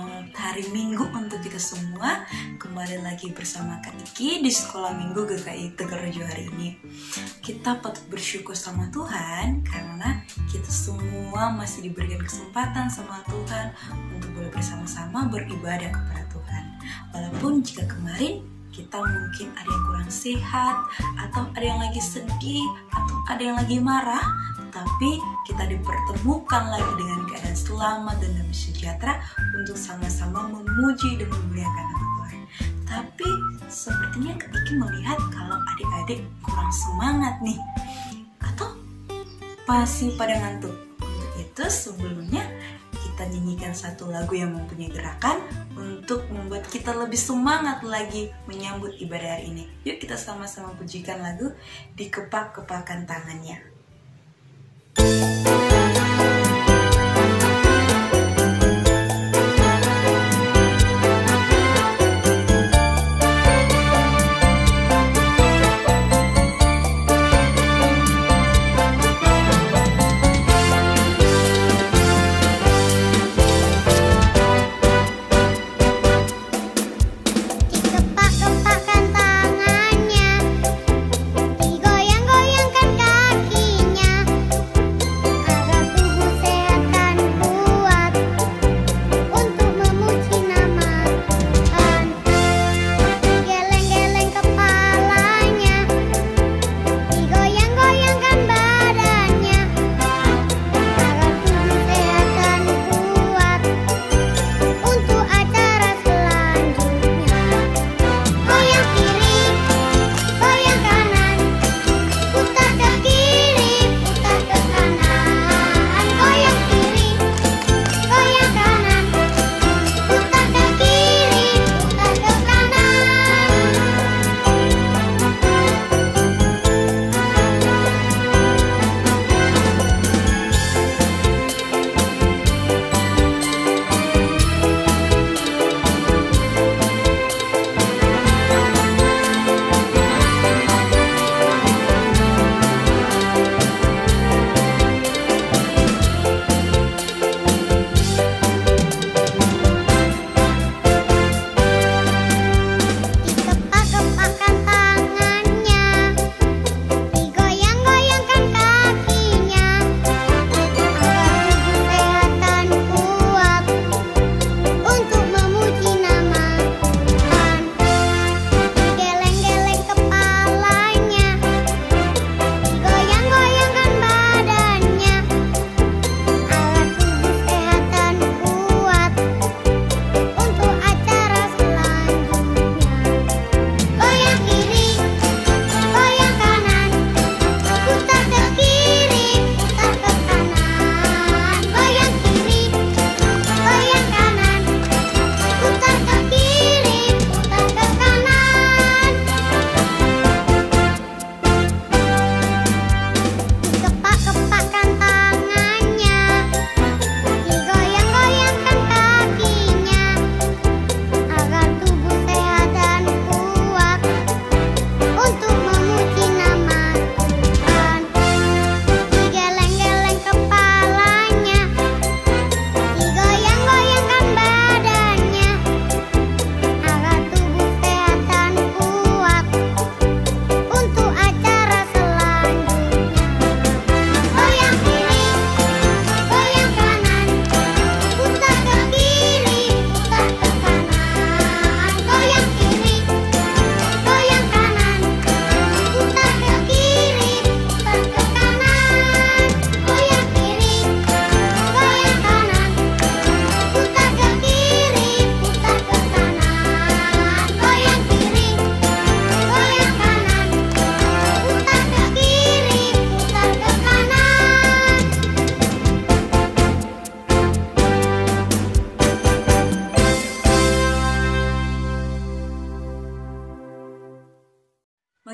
Selamat hari Minggu untuk kita semua. Kembali lagi bersama Kak Iki di Sekolah Minggu GKI Tegarrejo hari ini. Kita patut bersyukur sama Tuhan karena kita semua masih diberikan kesempatan sama Tuhan untuk boleh bersama-sama beribadah kepada Tuhan. Walaupun jika kemarin kita mungkin ada yang kurang sehat, atau ada yang lagi sedih, atau ada yang lagi marah, tetapi kita dipertemukan lagi dengan keadaan selamat dan damai sejahtera untuk sama-sama memuji dan memuliakan nama Tuhan. Tapi sepertinya Kak Iki melihat kalau adik-adik kurang semangat nih, atau masih pada ngantuk. Untuk itu sebelumnya kita nyanyikan satu lagu yang mempunyai gerakan untuk membuat kita lebih semangat lagi menyambut ibadah hari ini. Yuk kita sama-sama pujikan lagu Dikepak-kepakan Tangannya.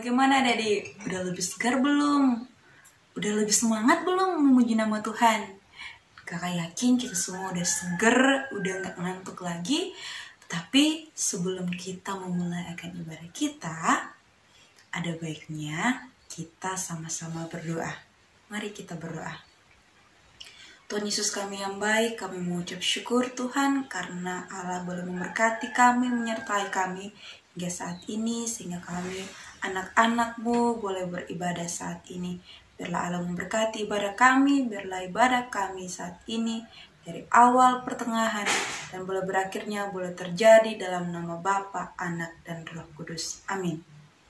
Bagaimana adik? Udah lebih segar belum? Udah lebih semangat belum memuji nama Tuhan? Kakak yakin kita semua udah seger, udah gak ngantuk lagi. Tapi sebelum kita memulai akan ibadah kita, ada baiknya kita sama-sama berdoa. Mari kita berdoa. Tuhan Yesus kami yang baik, kami mengucap syukur Tuhan karena Allah boleh memberkati kami, menyertai kami hingga saat ini, sehingga kami anak-anak-Mu boleh beribadah saat ini. Biarlah Allah memberkati ibadah kami, biarlah ibadah kami saat ini dari awal, pertengahan, dan boleh berakhirnya boleh terjadi dalam nama Bapa, Anak, dan Roh Kudus. Amin.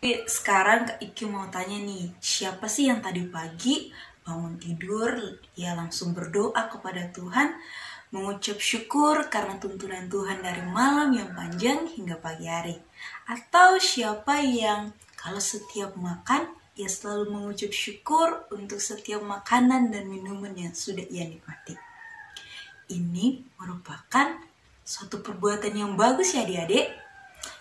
Sekarang Kak Iki mau tanya nih, siapa sih yang tadi pagi bangun tidur, ya langsung berdoa kepada Tuhan, mengucap syukur karena tuntunan Tuhan dari malam yang panjang hingga pagi hari? Atau siapa yang kalau setiap makan, ia selalu mengucap syukur untuk setiap makanan dan minuman yang sudah ia nikmati? Ini merupakan suatu perbuatan yang bagus ya adik-adik.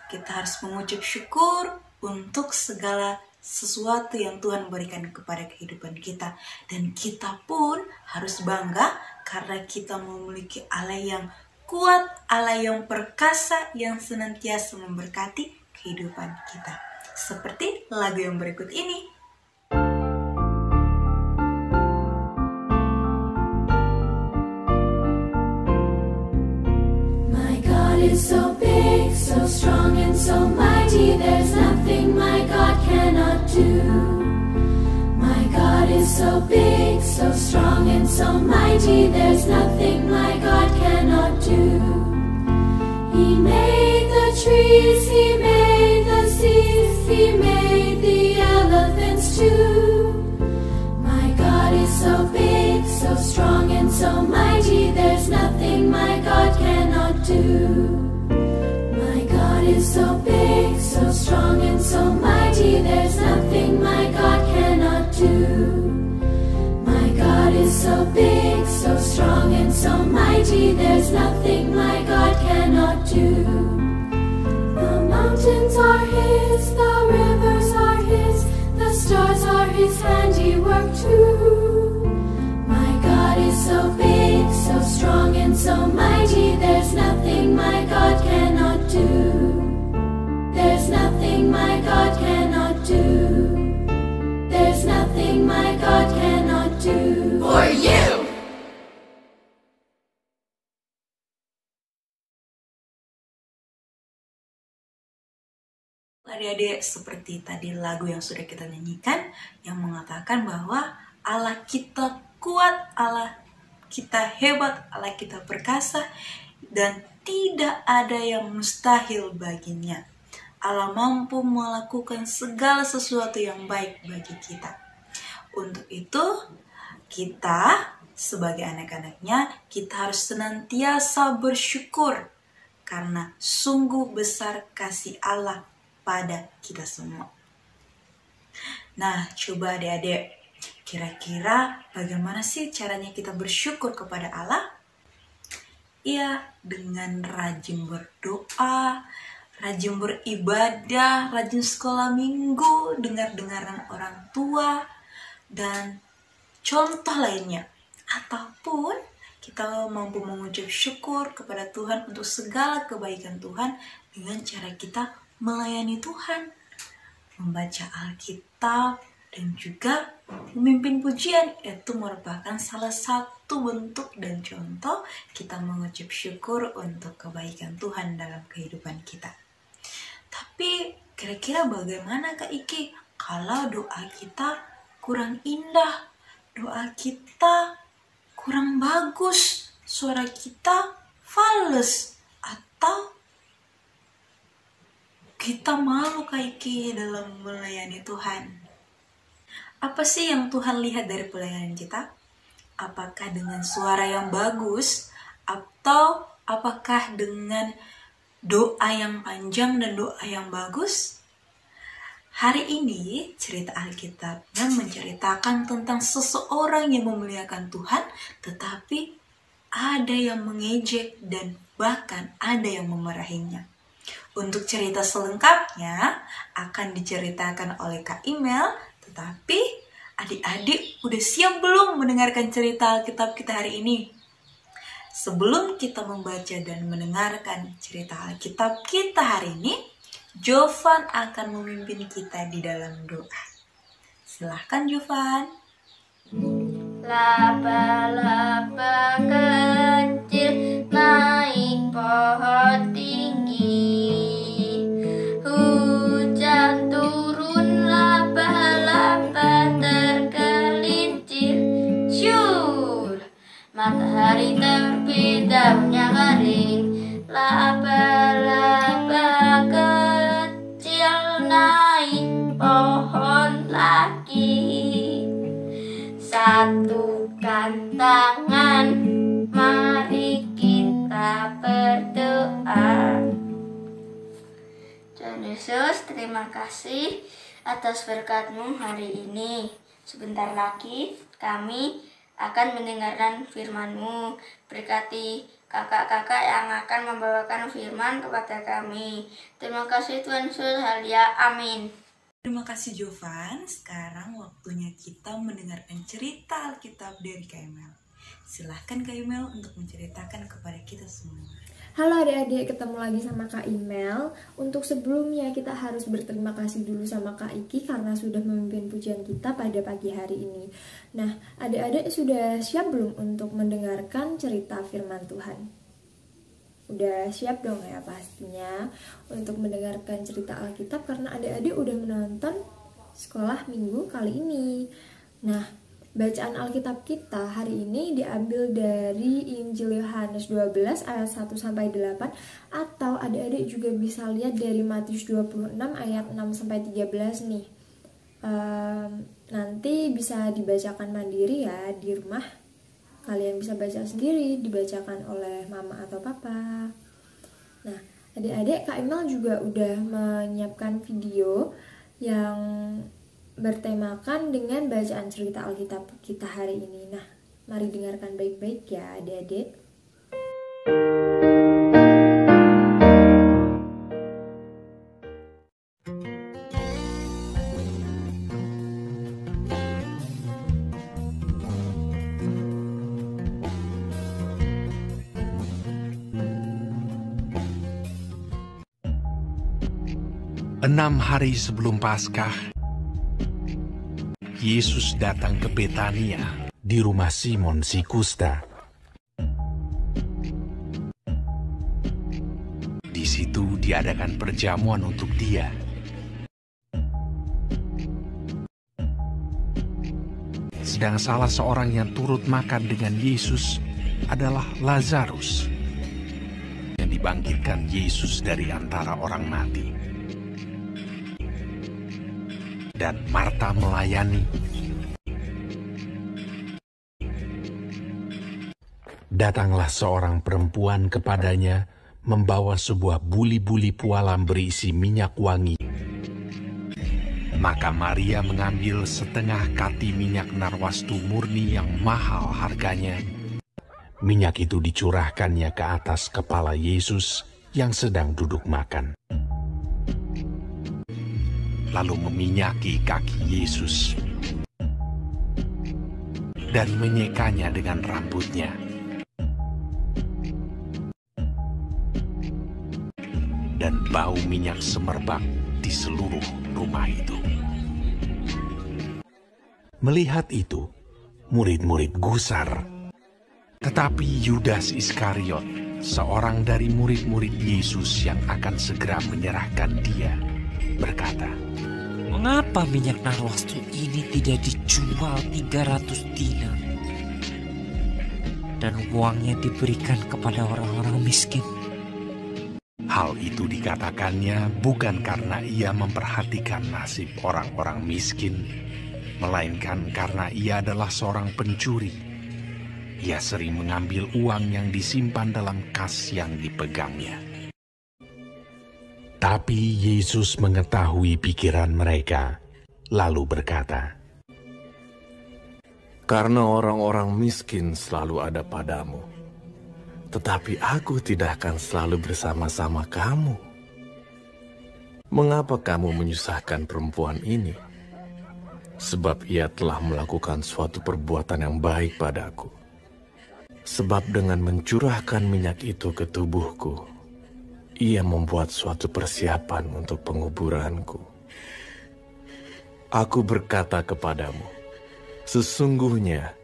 Kita harus mengucap syukur untuk segala sesuatu yang Tuhan berikan kepada kehidupan kita. Dan kita pun harus bangga karena kita memiliki Allah yang kuat, Allah yang perkasa, yang senantiasa memberkati kehidupan kita. Seperti lagu yang berikut ini. My God is so big, so strong and so mighty, there's nothing my God cannot do. My God is so big, so strong and so mighty, there's nothing my God cannot do. He made the trees, He made the seas, He made the elephants too. My God is so big, so strong and so mighty, there's nothing my God cannot do. My God is so big, so strong and so mighty, there's nothing my God cannot do. My God is so big, so strong and so mighty, there's nothing my God cannot do. The mountains are His, the rivers are His, the stars are His handiwork too. My God is so big, so strong and so mighty, there's nothing my God cannot do. There's nothing my God cannot do. There's nothing my God cannot do. For you! Adik-adik, seperti tadi lagu yang sudah kita nyanyikan yang mengatakan bahwa Allah kita kuat, Allah kita hebat, Allah kita perkasa, dan tidak ada yang mustahil baginya. Allah mampu melakukan segala sesuatu yang baik bagi kita. Untuk itu, kita sebagai anak-anaknya, kita harus senantiasa bersyukur karena sungguh besar kasih Allah pada kita semua. Nah, coba adik-adik, kira-kira bagaimana sih caranya kita bersyukur kepada Allah? Ya, dengan rajin berdoa, rajin beribadah, rajin sekolah minggu, dengar-dengaran orang tua, dan contoh lainnya. Ataupun kita mampu mengucap syukur kepada Tuhan untuk segala kebaikan Tuhan dengan cara kita melayani Tuhan, membaca Alkitab, dan juga memimpin pujian. Itu merupakan salah satu bentuk dan contoh kita mengucap syukur untuk kebaikan Tuhan dalam kehidupan kita. Tapi kira-kira bagaimana Kak Iki kalau doa kita kurang indah, doa kita kurang bagus, suara kita fals, atau kita malu Kak Iki dalam melayani Tuhan? Apa sih yang Tuhan lihat dari pelayanan kita? Apakah dengan suara yang bagus, atau apakah dengan doa yang panjang dan doa yang bagus? Hari ini cerita Alkitab yang menceritakan tentang seseorang yang memuliakan Tuhan, tetapi ada yang mengejek dan bahkan ada yang memarahinya. Untuk cerita selengkapnya akan diceritakan oleh Kak Imel, tetapi adik-adik udah siap belum mendengarkan cerita Alkitab kita hari ini? Sebelum kita membaca dan mendengarkan cerita Alkitab kita hari ini, Jovan akan memimpin kita di dalam doa. Silahkan Jovan. Laba-laba kecil naik pohon tinggi. Hujan turun, laba-laba tergelincir. Syur, matahari terbit, daunnya kering. Laba-laba kecil naik pohon lagi. Satukan tangan, mari kita berdoa. Tuhan Yesus, terima kasih atas berkat-Mu hari ini. Sebentar lagi kami akan mendengarkan firman-Mu. Berkati kakak-kakak yang akan membawakan firman kepada kami. Terima kasih Tuhan Yesus, haleluya, amin. Terima kasih Jovan. Sekarang waktunya kita mendengarkan cerita Alkitab dari Kak Emel. Silahkan Kak Emel untuk menceritakan kepada kita semua. Halo adik-adik, ketemu lagi sama Kak Imel. Untuk sebelumnya kita harus berterima kasih dulu sama Kak Iki karena sudah memimpin pujian kita pada pagi hari ini. Nah, adik-adik sudah siap belum untuk mendengarkan cerita firman Tuhan? Udah siap dong ya pastinya untuk mendengarkan cerita Alkitab karena adik-adik udah menonton sekolah minggu kali ini. Nah, bacaan Alkitab kita hari ini diambil dari Injil Yohanes 12 ayat 1-8 atau adik-adik juga bisa lihat dari Matius 26 ayat 6-13 nih. Nanti bisa dibacakan mandiri ya di rumah. Kalian bisa baca sendiri, dibacakan oleh mama atau papa. Nah, adik-adik, Kak Imel juga udah menyiapkan video yang bertemakan dengan bacaan cerita Alkitab kita hari ini. Nah, mari dengarkan baik-baik ya adik-adik. Enam hari sebelum Paskah, Yesus datang ke Betania di rumah Simon si Kusta. Di situ diadakan perjamuan untuk dia. Sedang salah seorang yang turut makan dengan Yesus adalah Lazarus yang dibangkitkan Yesus dari antara orang mati. Dan Marta melayani. Datanglah seorang perempuan kepadanya, membawa sebuah buli-buli pualam berisi minyak wangi. Maka Maria mengambil setengah kati minyak narwastu murni yang mahal harganya. Minyak itu dicurahkannya ke atas kepala Yesus yang sedang duduk makan. Lalu meminyaki kaki Yesus dan menyekanya dengan rambutnya. Dan bau minyak semerbak di seluruh rumah itu. Melihat itu, murid-murid gusar. Tetapi Yudas Iskariot, seorang dari murid-murid Yesus yang akan segera menyerahkan dia, berkata, "Mengapa minyak narwastu ini tidak dijual 300 dinar dan uangnya diberikan kepada orang-orang miskin?" Hal itu dikatakannya bukan karena ia memperhatikan nasib orang-orang miskin, melainkan karena ia adalah seorang pencuri. Ia sering mengambil uang yang disimpan dalam kas yang dipegangnya. Tapi Yesus mengetahui pikiran mereka, lalu berkata, "Karena orang-orang miskin selalu ada padamu, tetapi aku tidak akan selalu bersama-sama kamu. Mengapa kamu menyusahkan perempuan ini? Sebab ia telah melakukan suatu perbuatan yang baik padaku. Sebab dengan mencurahkan minyak itu ke tubuhku, ia membuat suatu persiapan untuk penguburanku. Aku berkata kepadamu, sesungguhnya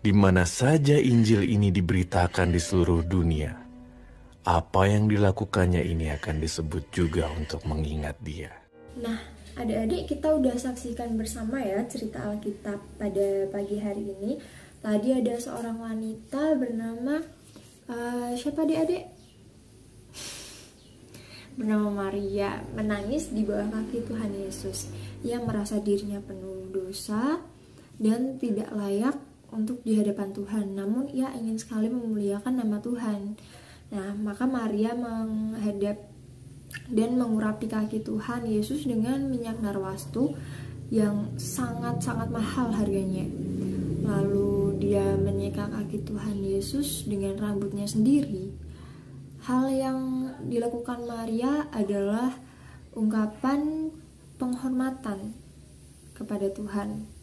Di mana saja Injil ini diberitakan di seluruh dunia, apa yang dilakukannya ini akan disebut juga untuk mengingat Dia. Nah, adik-adik, kita udah saksikan bersama ya cerita Alkitab pada pagi hari ini. Tadi ada seorang wanita bernama siapa adik-adik? Bernama Maria, menangis di bawah kaki Tuhan Yesus. Ia merasa dirinya penuh dosa dan tidak layak untuk di hadapan Tuhan, namun ia ingin sekali memuliakan nama Tuhan. Nah, maka Maria menghadap dan mengurapi kaki Tuhan Yesus dengan minyak narwastu yang sangat-sangat mahal harganya. Lalu dia menyeka kaki Tuhan Yesus dengan rambutnya sendiri. Hal yang dilakukan Maria adalah ungkapan penghormatan kepada Tuhan.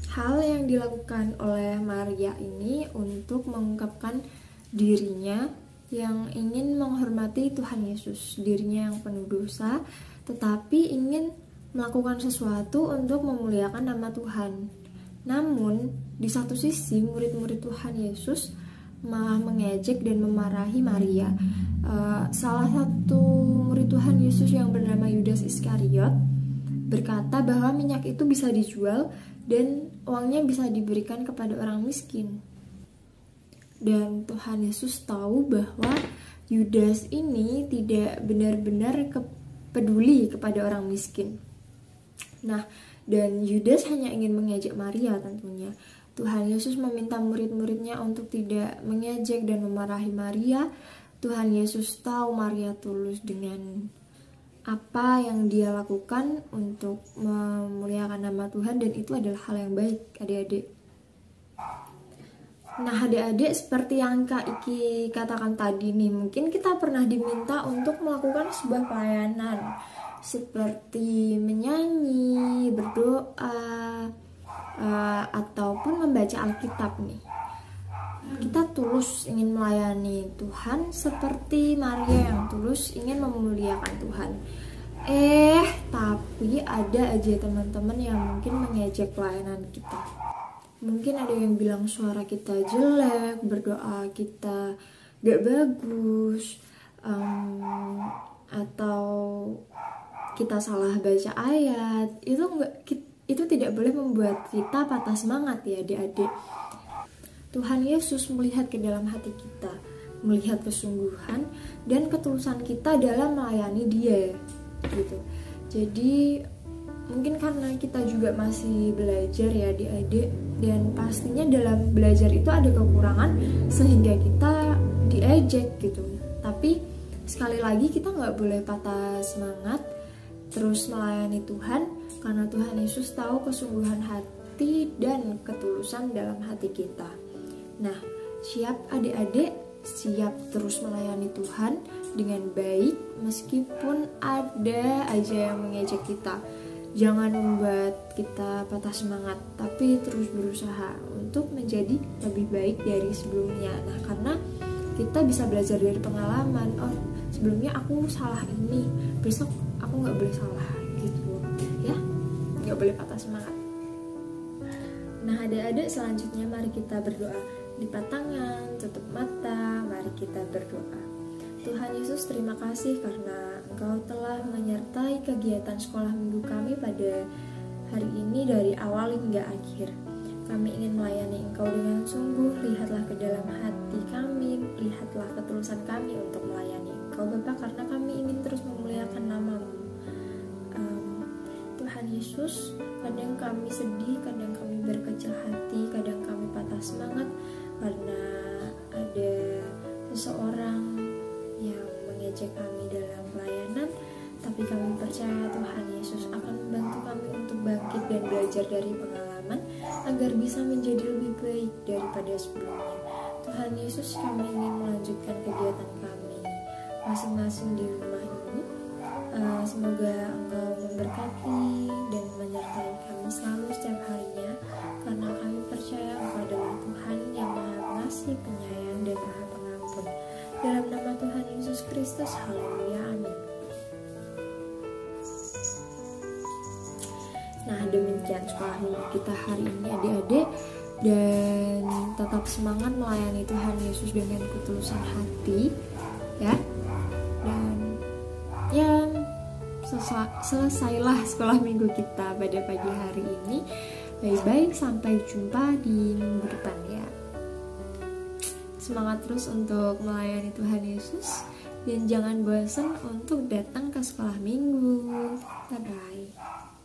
Hal yang dilakukan oleh Maria ini untuk mengungkapkan dirinya yang ingin menghormati Tuhan Yesus, dirinya yang penuh dosa, tetapi ingin melakukan sesuatu untuk memuliakan nama Tuhan. Namun, di satu sisi murid-murid Tuhan Yesus malah mengejek dan memarahi Maria. Salah satu murid Tuhan Yesus yang bernama Yudas Iskariot berkata bahwa minyak itu bisa dijual dan uangnya bisa diberikan kepada orang miskin. Dan Tuhan Yesus tahu bahwa Yudas ini tidak benar-benar peduli kepada orang miskin. Nah, dan Yudas hanya ingin mengejek Maria tentunya. Tuhan Yesus meminta murid-muridnya untuk tidak mengejek dan memarahi Maria. Tuhan Yesus tahu Maria tulus dengan apa yang dia lakukan untuk memuliakan nama Tuhan, dan itu adalah hal yang baik, adik-adik. Nah, adik-adik, seperti yang Kak Iki katakan tadi nih, mungkin kita pernah diminta untuk melakukan sebuah pelayanan seperti menyanyi, berdoa, ataupun membaca Alkitab nih. Kita tulus ingin melayani Tuhan seperti Maria yang tulus ingin memuliakan Tuhan. Tapi ada aja teman-teman yang mungkin mengejek pelayanan kita. Mungkin ada yang bilang suara kita jelek, berdoa kita gak bagus, atau kita salah baca ayat. Itu tidak boleh membuat kita patah semangat ya adik-adik. Tuhan Yesus melihat ke dalam hati kita, melihat kesungguhan dan ketulusan kita dalam melayani Dia, gitu. Jadi mungkin karena kita juga masih belajar ya adik-adik, dan pastinya dalam belajar itu ada kekurangan sehingga kita diejek gitu. Tapi sekali lagi kita nggak boleh patah semangat, terus melayani Tuhan, karena Tuhan Yesus tahu kesungguhan hati dan ketulusan dalam hati kita. Nah, siap adik-adik, siap terus melayani Tuhan dengan baik meskipun ada aja yang mengejek kita. Jangan membuat kita patah semangat, tapi terus berusaha untuk menjadi lebih baik dari sebelumnya. Nah, karena kita bisa belajar dari pengalaman. Oh, sebelumnya aku salah ini, besok aku nggak boleh salah, gitu ya. Nggak boleh patah semangat. Nah, adik-adik, selanjutnya mari kita berdoa. Lipat tangan, tutup mata, mari kita berdoa. Tuhan Yesus, terima kasih karena Engkau telah menyertai kegiatan sekolah minggu kami pada hari ini dari awal hingga akhir. Kami ingin melayani Engkau dengan sungguh. Lihatlah ke dalam hati kami, lihatlah ketulusan kami untuk melayani Engkau Bapa, karena kami ingin terus memuliakan nama-Mu. Tuhan Yesus, kadang kami sedih, kadang kami berkecil hati, kadang kami patah semangat karena ada seseorang yang mengejek kami dalam pelayanan, tapi kami percaya Tuhan Yesus akan membantu kami untuk bangkit dan belajar dari pengalaman agar bisa menjadi lebih baik daripada sebelumnya. Tuhan Yesus, kami ingin melanjutkan kegiatan kami masing-masing di rumah ini. Semoga Engkau memberkati dan menyertai kami selalu setiap harinya, karena kami percaya Engkau adalah Tuhan yang Maha Pengasih, Penyayang, dan Maha Pengampun. Dalam nama Tuhan Yesus Kristus, haleluya, amin. Nah, demikian sekolah minggu kita hari ini adik-adik. dan tetap semangat melayani Tuhan Yesus dengan ketulusan hati ya. Dan ya selesailah sekolah minggu kita pada pagi hari ini. Bye-bye, sampai jumpa di minggu depan ya. Semangat terus untuk melayani Tuhan Yesus, dan jangan bosan untuk datang ke sekolah minggu. Bye-bye.